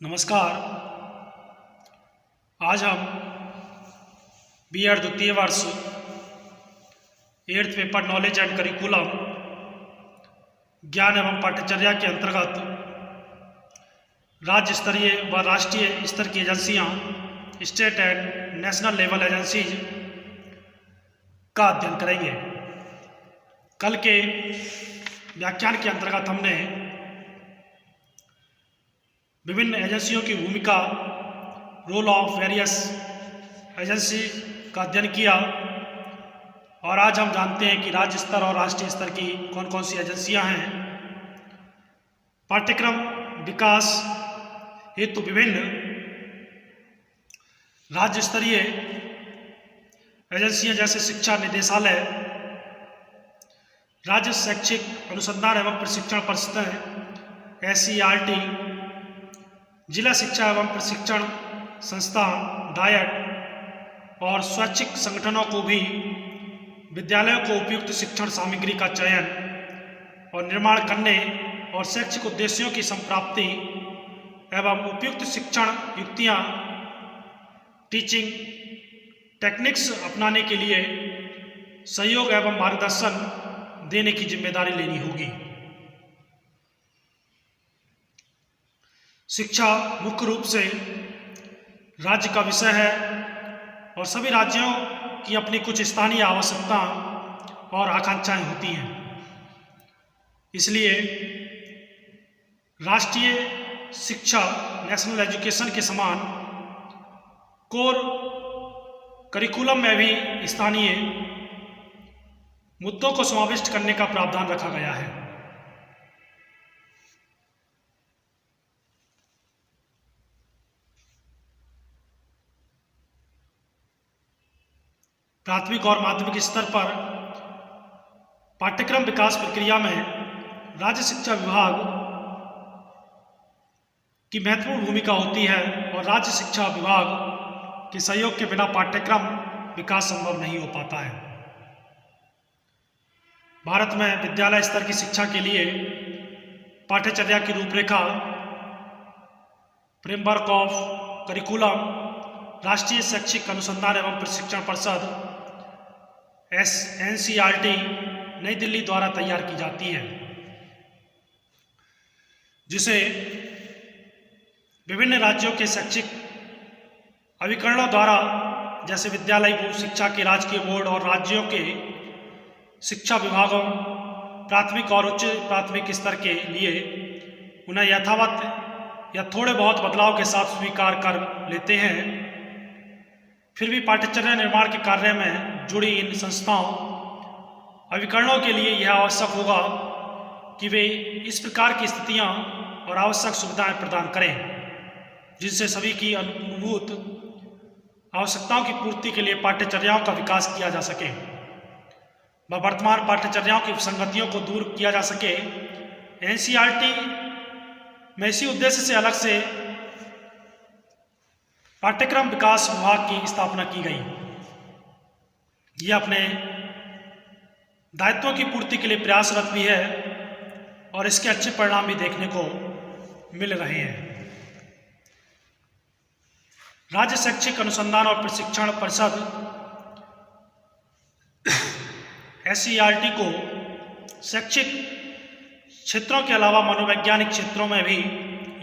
नमस्कार। आज हम बीएड द्वितीय वर्ष 8th paper knowledge and curriculum ज्ञान एवं पाठ्यचर्या के अंतर्गत राज्य स्तरीय व राष्ट्रीय स्तर की एजेंसियां, state and national level agencies का अध्ययन करेंगे। कल के व्याख्यान के अंतर्गत हमने विभिन्न एजेंसियों की भूमिका, रोल ऑफ वेरियस एजेंसी का अध्ययन किया और आज हम जानते हैं कि राज्य स्तर और राष्ट्रीय स्तर की कौन कौन सी एजेंसियां हैं। पाठ्यक्रम विकास हेतु विभिन्न राज्य स्तरीय एजेंसियां जैसे शिक्षा निदेशालय, राज्य शैक्षिक अनुसंधान एवं प्रशिक्षण परिषदें SCERT, जिला शिक्षा एवं प्रशिक्षण संस्थान डायट और स्वैच्छिक संगठनों को भी विद्यालयों को उपयुक्त शिक्षण सामग्री का चयन और निर्माण करने और शैक्षिक उद्देश्यों की संप्राप्ति एवं उपयुक्त शिक्षण युक्तियां, टीचिंग टेक्निक्स अपनाने के लिए सहयोग एवं मार्गदर्शन देने की जिम्मेदारी लेनी होगी। शिक्षा मुख्य रूप से राज्य का विषय है और सभी राज्यों की अपनी कुछ स्थानीय आवश्यकता और आकांक्षाएं होती हैं। इसलिए राष्ट्रीय शिक्षा, नेशनल एजुकेशन के समान कोर करिकुलम में भी स्थानीय मुद्दों को समाविष्ट करने का प्रावधान रखा गया है। प्राथमिक और माध्यमिक स्तर पर पाठ्यक्रम विकास प्रक्रिया में राज्य शिक्षा विभाग की महत्वपूर्ण भूमिका होती है और राज्य शिक्षा विभाग के सहयोग के बिना पाठ्यक्रम विकास संभव नहीं हो पाता है। भारत में विद्यालय स्तर की शिक्षा के लिए पाठ्यचर्या की रूपरेखा, फ्रेमवर्क ऑफ करिकुलम, राष्ट्रीय शैक्षिक अनुसंधान एवं प्रशिक्षण परिषद NCERT नई दिल्ली द्वारा तैयार की जाती है, जिसे विभिन्न राज्यों के शैक्षिक अभिकरणों द्वारा जैसे विद्यालय शिक्षा के राजकीय बोर्ड और राज्यों के शिक्षा विभागों प्राथमिक और उच्च प्राथमिक स्तर के लिए उन्हें यथावत या थोड़े बहुत बदलाव के साथ स्वीकार कर लेते हैं। फिर भी पाठ्यचर्या निर्माण के कार्य में जुड़ी इन संस्थाओं अभिकरणों के लिए यह आवश्यक होगा कि वे इस प्रकार की स्थितियां और आवश्यक सुविधाएं प्रदान करें जिनसे सभी की अनुभूत आवश्यकताओं की पूर्ति के लिए पाठ्यचर्याओं का विकास किया जा सके व वर्तमान पाठ्यचर्याओं की विसंगतियों को दूर किया जा सके। NCERT में इसी उद्देश्य से अलग से पाठ्यक्रम विकास विभाग की स्थापना की गई। यह अपने दायित्वों की पूर्ति के लिए प्रयासरत भी है और इसके अच्छे परिणाम भी देखने को मिल रहे हैं। राज्य शैक्षिक अनुसंधान और प्रशिक्षण परिषद SCERT को शैक्षिक क्षेत्रों के अलावा मनोवैज्ञानिक क्षेत्रों में भी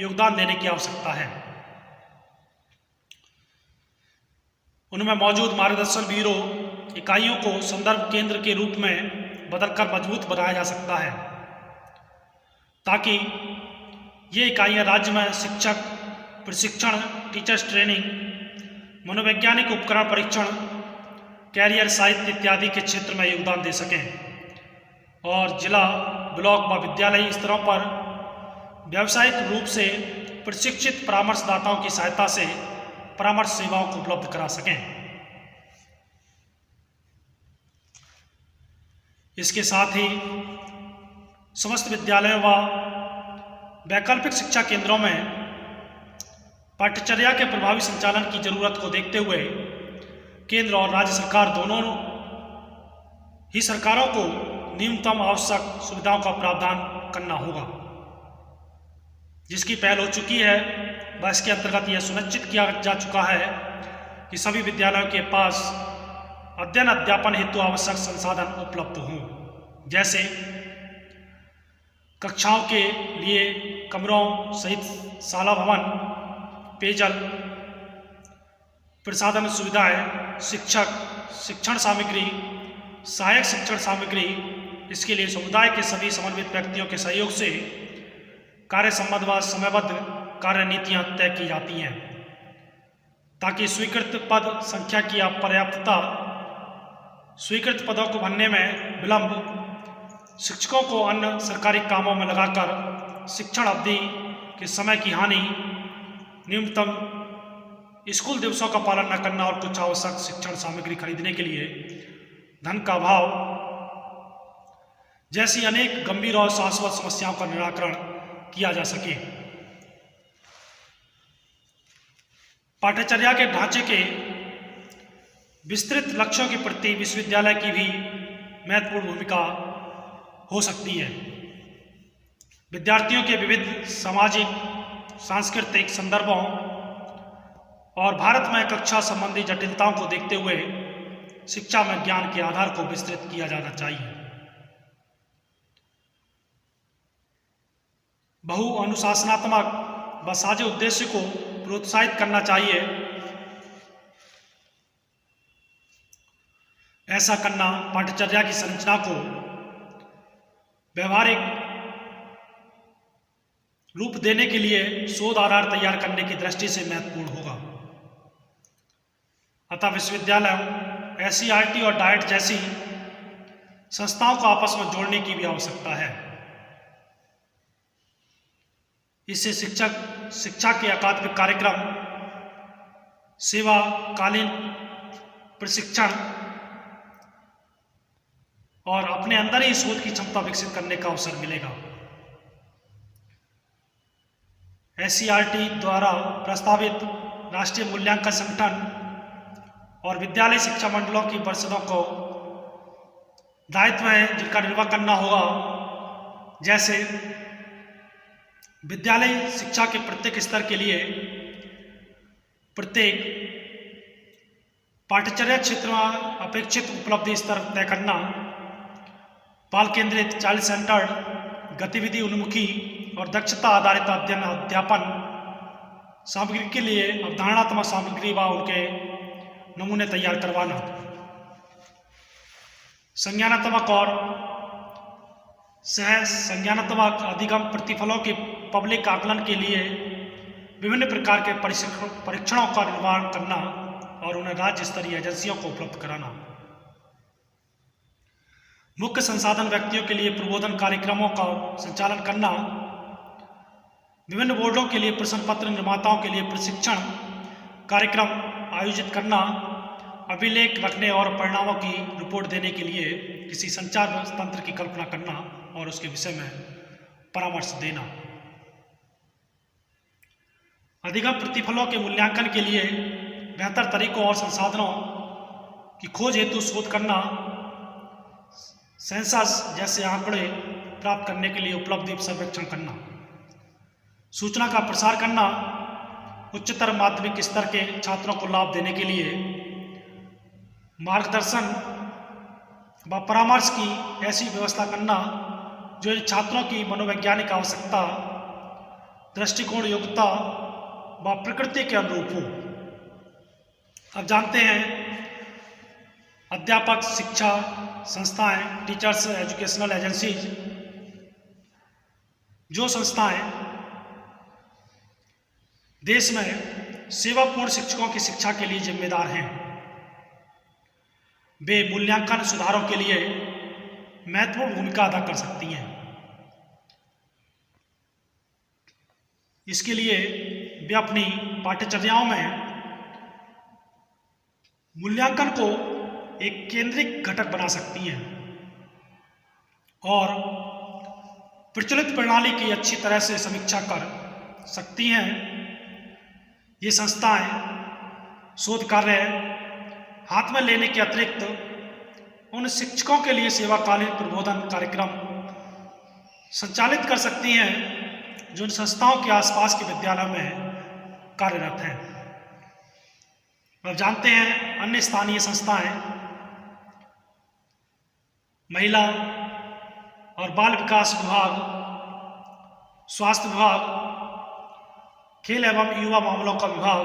योगदान देने की आवश्यकता है। उनमें मौजूद मार्गदर्शन ब्यूरो इकाइयों को संदर्भ केंद्र के रूप में बदलकर मजबूत बनाया जा सकता है ताकि ये इकाइयां राज्य में शिक्षक प्रशिक्षण, टीचर्स ट्रेनिंग, मनोवैज्ञानिक उपकरण परीक्षण, कैरियर साहित्य इत्यादि के क्षेत्र में योगदान दे सकें और जिला, ब्लॉक व विद्यालयी स्तरों पर व्यावसायिक रूप से प्रशिक्षित परामर्शदाताओं की सहायता से परामर्श सेवाओं को उपलब्ध करा सकें। इसके साथ ही समस्त विद्यालयों व वैकल्पिक शिक्षा केंद्रों में पाठ्यचर्या के प्रभावी संचालन की जरूरत को देखते हुए केंद्र और राज्य सरकार दोनों ही सरकारों को न्यूनतम आवश्यक सुविधाओं का प्रावधान करना होगा। जिसकी पहल हो चुकी है, वह इसके अंतर्गत यह सुनिश्चित किया जा चुका है कि सभी विद्यालयों के पास अध्ययन अध्यापन हेतु आवश्यक संसाधन उपलब्ध हों, जैसे कक्षाओं के लिए कमरों सहित शाला भवन, पेयजल, प्रसाधन सुविधाएं, शिक्षक, शिक्षण सामग्री, सहायक शिक्षण सामग्री। इसके लिए समुदाय के सभी समन्वित व्यक्तियों के सहयोग से कार्य संबंध व समयबद्ध कार्य नीतियां तय की जाती हैं, ताकि स्वीकृत पद संख्या की अपर्याप्तता, स्वीकृत पदों को भरने में विलंब, शिक्षकों को अन्य सरकारी कामों में लगाकर शिक्षण अवधि के समय की हानि, न्यूनतम स्कूल दिवसों का पालन न करना और कुछ आवश्यक शिक्षण सामग्री खरीदने के लिए धन का अभाव जैसी अनेक गंभीर और शाश्वत समस्याओं का निराकरण किया जा सके। पाठ्यचर्या के ढांचे के विस्तृत लक्ष्यों के प्रति विश्वविद्यालय की भी महत्वपूर्ण भूमिका हो सकती है। विद्यार्थियों के विविध सामाजिक, सांस्कृतिक संदर्भों और भारत में कक्षा संबंधी जटिलताओं को देखते हुए शिक्षा में ज्ञान के आधार को विस्तृत किया जाना चाहिए। बहु अनुशासनात्मक व साझे उद्देश्य को प्रोत्साहित करना चाहिए। ऐसा करना पाठ्यचर्या की संरचना को व्यवहारिक रूप देने के लिए शोध आधार तैयार करने की दृष्टि से महत्वपूर्ण होगा। अतः विश्वविद्यालयों, SCERT और डाइट जैसी संस्थाओं को आपस में जोड़ने की भी आवश्यकता है। इससे शिक्षा के अकादमिक कार्यक्रम, सेवाकालीन प्रशिक्षण और अपने अंदर ही शोध की क्षमता विकसित करने का अवसर मिलेगा। SCERT द्वारा प्रस्तावित राष्ट्रीय मूल्यांकन संगठन और विद्यालय शिक्षा मंडलों की परिषदों को दायित्व है जिनका निर्वाह करना होगा, जैसे विद्यालय शिक्षा के प्रत्येक स्तर के लिए प्रत्येक पाठ्यचर्या क्षेत्र में अपेक्षित उपलब्धि स्तर तय करना, बाल केंद्रित, चाइल्ड सेंटर्ड, गतिविधि उन्मुखी और दक्षता आधारित अध्ययन अध्यापन सामग्री के लिए अवधारणात्मक सामग्री व उनके नमूने तैयार करवाना, संज्ञानात्मक और सह संज्ञानात्मक अधिगम प्रतिफलों के पब्लिक आकलन के लिए विभिन्न प्रकार के परीक्षणों का निर्माण करना और उन्हें राज्य स्तरीय एजेंसियों को उपलब्ध कराना, मुख्य संसाधन व्यक्तियों के लिए प्रबोधन कार्यक्रमों का संचालन करना, विभिन्न बोर्डों के लिए प्रश्न पत्र निर्माताओं के लिए प्रशिक्षण कार्यक्रम आयोजित करना, अभिलेख रखने और परिणामों की रिपोर्ट देने के लिए किसी संचार तंत्र की कल्पना करना और उसके विषय में परामर्श देना, अधिगम प्रतिफलों के मूल्यांकन के लिए बेहतर तरीकों और संसाधनों की खोज हेतु शोध करना, सेंसस जैसे आंकड़े प्राप्त करने के लिए उपलब्धि सर्वेक्षण करना, सूचना का प्रसार करना, उच्चतर माध्यमिक स्तर के छात्रों को लाभ देने के लिए मार्गदर्शन व परामर्श की ऐसी व्यवस्था करना जो इन छात्रों की मनोवैज्ञानिक आवश्यकता, दृष्टिकोण, योग्यता व प्रकृति के अनुरूप हो। अब जानते हैं अध्यापक शिक्षा संस्थाएं, टीचर्स एजुकेशनल एजेंसीज, जो संस्थाएं देश में सेवापूर्ण शिक्षकों की शिक्षा के लिए जिम्मेदार हैं, वे मूल्यांकन सुधारों के लिए महत्वपूर्ण भूमिका अदा कर सकती हैं। इसके लिए वे अपनी पाठ्यचर्याओं में मूल्यांकन को एक केंद्रित घटक बना सकती हैं और प्रचलित प्रणाली की अच्छी तरह से समीक्षा कर सकती हैं। ये संस्थाएं शोध कार्य हाथ में लेने के अतिरिक्त उन शिक्षकों के लिए सेवाकालीन प्रबोधन कार्यक्रम संचालित कर सकती हैं जो इन संस्थाओं के आसपास के विद्यालयों में कार्यरत हैं। अब जानते हैं अन्य स्थानीय संस्थाएं महिला और बाल विकास विभाग, स्वास्थ्य विभाग, खेल एवं युवा मामलों का विभाग,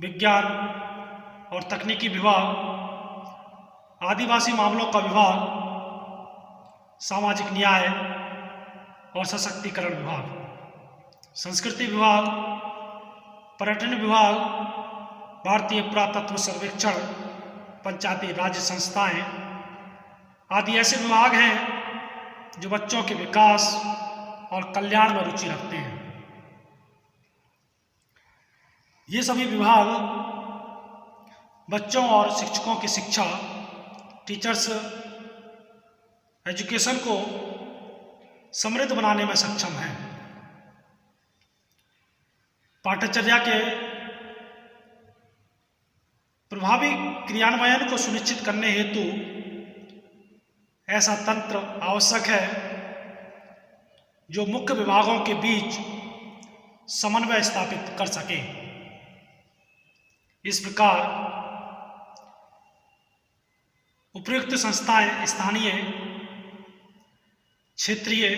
विज्ञान और तकनीकी विभाग, आदिवासी मामलों का विभाग, सामाजिक न्याय और सशक्तिकरण विभाग, संस्कृति विभाग, पर्यटन विभाग, भारतीय पुरातत्व सर्वेक्षण, पंचायती राज संस्थाएं आदि ऐसे विभाग हैं जो बच्चों के विकास और कल्याण में रुचि रखते हैं। ये सभी विभाग बच्चों और शिक्षकों की शिक्षा, टीचर्स एजुकेशन को समृद्ध बनाने में सक्षम हैं। पाठ्यचर्या के प्रभावी क्रियान्वयन को सुनिश्चित करने हेतु ऐसा तंत्र आवश्यक है जो मुख्य विभागों के बीच समन्वय स्थापित कर सके। इस प्रकार उपयुक्त संस्थाएं स्थानीय, क्षेत्रीय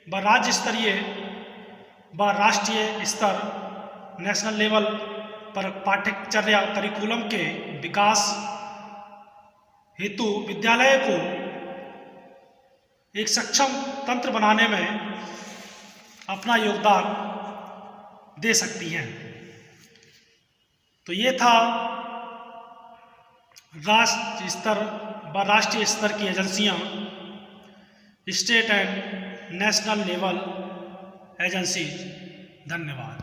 व राज्य स्तरीय व राष्ट्रीय स्तर नेशनल लेवल पर पाठ्यचर्या करिकुलम के विकास हेतु विद्यालय को एक सक्षम तंत्र बनाने में अपना योगदान दे सकती हैं। तो ये था राज्य स्तर व राष्ट्रीय स्तर की एजेंसियां, state and national level agencies. धन्यवाद।